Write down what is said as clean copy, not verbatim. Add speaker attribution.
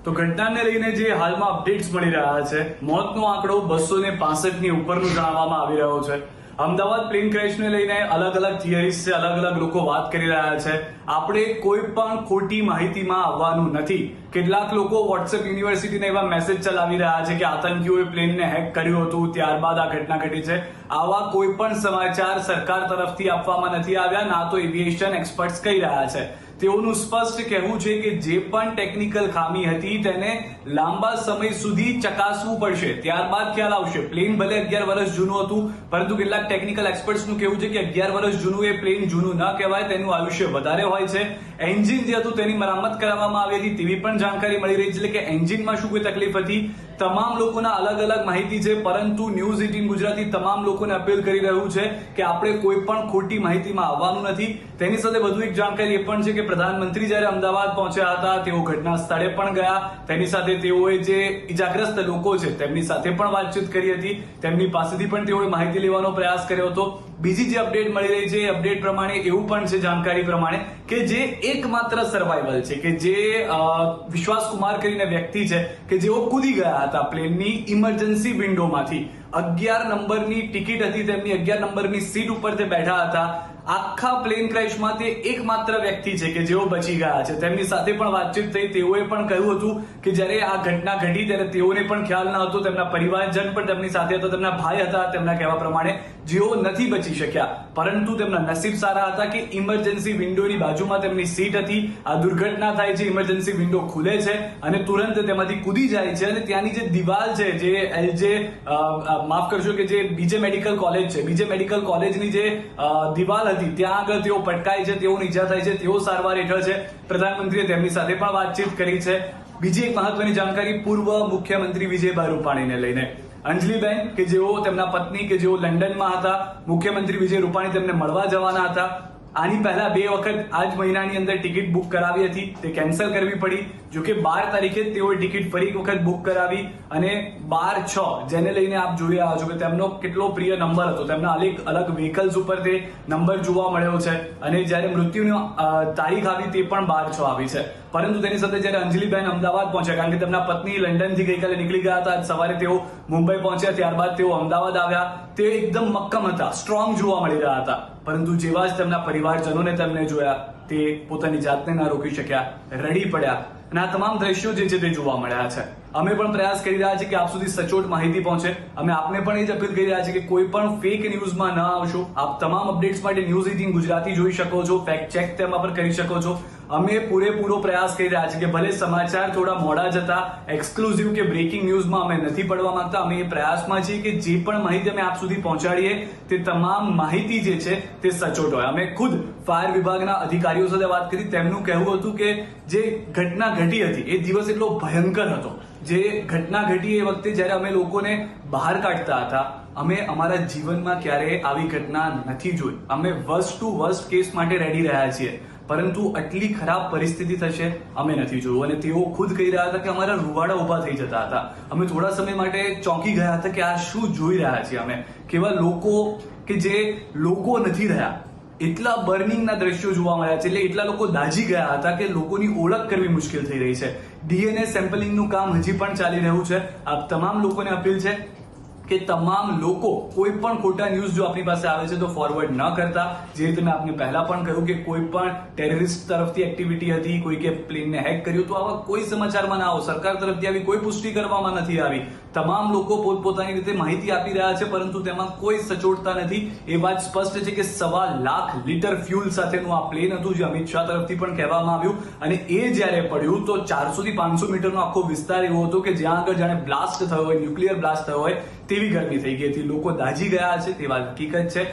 Speaker 1: તો ઘટનાને લઈને જે હાલમાં અપડેટ્સ મળી રહ્યા છે, મોતનો આંકડો 265 ની ઉપરનું જણાવવામાં આવી રહ્યો છે. અમદાવાદ પ્લેન ક્રેશને લઈને અલગ અલગ થિયરીઝ છે, અલગ અલગ લોકો વાત કરી રહ્યા છે. આપણે કોઈ પણ ખોટી માહિતીમાં આવવાનું નથી. કેટલાક લોકો વોટ્સએપ યુનિવર્સિટીને એવા મેસેજ ચલાવી રહ્યા છે કે આતંકીઓએ પ્લેનને હેક કર્યું હતું, ત્યારબાદ આ ઘટના ઘટી છે. આવા કોઈ પણ સમાચાર સરકાર તરફથી આપવામાં નથી આવ્યા, ના તો એવિએશન એક્સપર્ટ્સ કહી રહ્યા છે. તેઓનું સ્પષ્ટ કહેવું છે કે જે પણ ટેકનિકલ ખામી હતી તેને લાંબા સમય સુધી ચકાસવું પડશે, ત્યારબાદ ખ્યાલ આવશે. પ્લેન ભલે 11 વર્ષ જૂનું હતું, પરંતુ કેટલાક ટેકનિકલ એક્સપર્ટ્સનું કહેવું છે કે 11 વર્ષ જૂનું એ પ્લેન જૂનું ન કહેવાય, તેનું આયુષ્ય વધારે હોય છે. એન્જિન જે હતું તેની મરામત કરવામાં આવી હતી તેવી પણ જાણકારી મળી રહી છે, એટલે કે એન્જિનમાં શું કોઈ તકલીફ હતી. તમામ લોકોના અલગ અલગ માહિતી છે, પરંતુ ન્યૂઝ 18 ગુજરાતી તમામ લોકોને અપીલ કરી રહ્યું છે કે આપણે કોઈ પણ ખોટી માહિતીમાં આવવાનું નથી. તેની સાથે વધુ એક જાણકારી એ પણ છે કે પ્રધાનમંત્રી જ્યારે અમદાવાદ પહોંચ્યા હતા, તેઓ ઘટના સ્થળે પણ ગયા. તેની સાથે તેઓએ જે ઇજાગ્રસ્ત લોકો છે તેમની સાથે પણ વાતચીત કરી હતી, તેમની પાસેથી પણ તેઓએ માહિતી લેવાનો પ્રયાસ કર્યો હતો. બીજી જે અપડેટ મળી રહી છે, અપડેટ પ્રમાણે એવું પણ છે, જાણકારી પ્રમાણે, કે જે એકમાત્ર સર્વાઈવલ છે કે જે વિશ્વાસ કુમાર કરીને વ્યક્તિ છે કે જેઓ કૂદી ગયા હતા પ્લેનની ઇમરજન્સી વિન્ડોમાંથી. 11 નંબરની ટિકિટ હતી તેમની, 11 નંબરની સીટ ઉપર તે બેઠા હતા. આખા પ્લેન ક્રેશમાં તે એકમાત્ર વ્યક્તિ છે કે જેઓ બચી ગયા છે. તેમની સાથે પણ વાતચીત થઈ. તેઓએ પણ કહ્યું હતું કે જ્યારે આ ઘટના ઘટી ત્યારે તેઓને પણ ખ્યાલ ન હતો, તેમના પરિવારજન પણ તેમની સાથે હતો, તેમના ભાઈ હતા તેમના કહેવા પ્રમાણે, જેઓ નથી બચી શક્યા. પરંતુ તેમના નસીબ સારા હતા કે ઇમરજન્સી વિન્ડોની બાજુમાં તેમની સીટ હતી. આ દુર્ઘટના થાય છે, ઇમરજન્સી વિન્ડો ખુલે છે અને તુરંત તેમાંથી કૂદી જાય છે. અને ત્યાંની જે દિવાલ છે, જે એલજે માફ કરશો કે જે બીજે મેડિકલ કોલેજ છે, બીજે મેડિકલ કોલેજની જે દિવાલ હતી ત્યાં આગળ તેઓ પટકાય છે, તેઓને ઈજા થાય છે, તેઓ સારવાર હેઠળ છે. પ્રધાનમંત્રીએ તેમની સાથે પણ વાતચીત કરી છે. બીજી એક મહત્વની જાણકારી પૂર્વ મુખ્યમંત્રી વિજયભાઈ રૂપાણીને લઈને. અંજલિબેન કે જેઓ તેમના પત્ની કે જેઓ લંડનમાં હતા, મુખ્યમંત્રી વિજય રૂપાણી તેમને મળવા જવાના હતા. આની પહેલા 2 વખત આ જ મહિનાની અંદર ટિકિટ બુક કરાવી હતી, તે કેન્સલ કરવી પડી. જોકે 12 તારીખે તેઓએ ટિકિટ ફરી એક વખત બુક કરાવી અને 12/6 જેને લઈને આપ જોઈ રહ્યા છો કે તેમનો કેટલો પ્રિય નંબર હતો. તેમના અલગ વ્હીકલ્સ ઉપર તે નંબર જોવા મળ્યો છે અને જ્યારે મૃત્યુની તારીખ આવી તે પણ 12/6 આવી છે. પરંતુ તેની સાથે જ્યારે અંજલિબેન અમદાવાદ પહોંચ્યા, કારણ કે તેમના પત્ની લંડનથી ગઈકાલે નીકળી ગયા હતા, આજ સવારે તેઓ મુંબઈ પહોંચ્યા, ત્યારબાદ તેઓ અમદાવાદ આવ્યા. તે એકદમ મક્કમ હતા, સ્ટ્રોંગ જોવા મળી રહ્યા હતા. પરંતુ જેવા જ તેમના પરિવારજનોને તેમને જોયા, તે પોતાની જાતને ના રોકી શક્યા, રડી પડ્યા. અને આ તમામ દ્રશ્યો જે છે તે જોવા મળ્યા છે. અમે પણ પ્રયાસ કરી રહ્યા છીએ કે આપ સુધી સચોટ માહિતી પહોંચે. અમે આપને પણ એ જ અપીલ કરી રહ્યા છીએ કે કોઈ પણ ફેક ન્યૂઝમાં ન આવશો. આપ તમામ અપડેટ્સ માટે ન્યૂઝ 18 ગુજરાતી જોઈ શકો છો, ફેક્ટ ચેક તેમાં પર કરી શકો છો. અમે પૂરેપૂરો પ્રયાસ કરી રહ્યા છીએ કે ભલે સમાચાર થોડા મોડા જતા, એક્સક્લુઝિવ કે બ્રેકિંગ ન્યૂઝમાં અમે નથી પડવા માંગતા. અમે એ પ્રયાસમાં છીએ કે જે પણ માહિતી અમે આપ સુધી પહોંચાડીએ તે તમામ માહિતી જે છે તે સચોટ હોય. અમે ખુદ ફાયર વિભાગના અધિકારીઓ સાથે વાત કરી. તેમનું કહેવું હતું કે જે ઘટના ઘટી હતી એ દિવસ એટલો ભયંકર હતો. જે ઘટના ઘટી એ વખતે જ્યારે અમે લોકોને બહાર કાઢતા હતા, અમે અમારા જીવનમાં ક્યારેય આવી ઘટના નથી જોઈ. અમે વર્સ્ટ ટુ વર્સ્ટ કેસ માટે રેડી રહ્યા છીએ, પરંતુ આટલી ખરાબ પરિસ્થિતિ થશે અમે નથી જોયું. અને તેઓ ખુદ કહી રહ્યા હતા કે અમારા રૂવાડા ઉભા થઈ જતા હતા. અમે થોડા સમય માટે ચોંકી ગયા હતા કે આ શું જોઈ રહ્યા છીએ અમે. કેવા લોકો કે જે લોકો નથી રહ્યા. એટલા બર્નિંગના દ્રશ્યો જોવા મળ્યા છે, એટલે એટલા લોકો દાઝી ગયા હતા કે લોકોની ઓળખ કરવી મુશ્કેલ થઈ રહી છે. DNA સેમ્પલિંગનું કામ હજી પણ ચાલી રહ્યું છે. આ તમામ લોકોને અપીલ છે કે તમામ લોકો કોઈ પણ ખોટા ન્યૂઝ જો આપણી પાસે આવે છે તો ફોરવર્ડ ન કરતા. જે રીતે મેં આપને પહેલા પણ કહ્યું કે કોઈ પણ ટેરરિસ્ટ તરફથી એક્ટિવિટી હતી, કોઈ કે પ્લેનને હેક કર્યું, તો આવા કોઈ સમાચારમાં ના આવો. સરકાર તરફથી આવી કોઈ પુષ્ટિ કરવામાં નથી આવી. તમામ લોકો પોતપોતાની રીતે માહિતી આપી રહ્યા છે, પરંતુ તેમાં કોઈ સચોટતા નથી. એ વાત સ્પષ્ટ છે કે 1.25 લાખ લીટર ફ્યુલ સાથેનું આ પ્લેન હતું, જે અમિત શાહ તરફથી પણ કહેવામાં આવ્યું. અને એ જ્યારે પડ્યું તો 400 થી 500 મીટરનો આખો વિસ્તાર એવો હતો કે જ્યાં આગળ જાણે બ્લાસ્ટ થયો હોય, ન્યુક્લિયર બ્લાસ્ટ થયો હોય તેવી ગરમી થઈ ગઈ હતી. લોકો દાઝી ગયા છે, તે વાત હકીકત છે.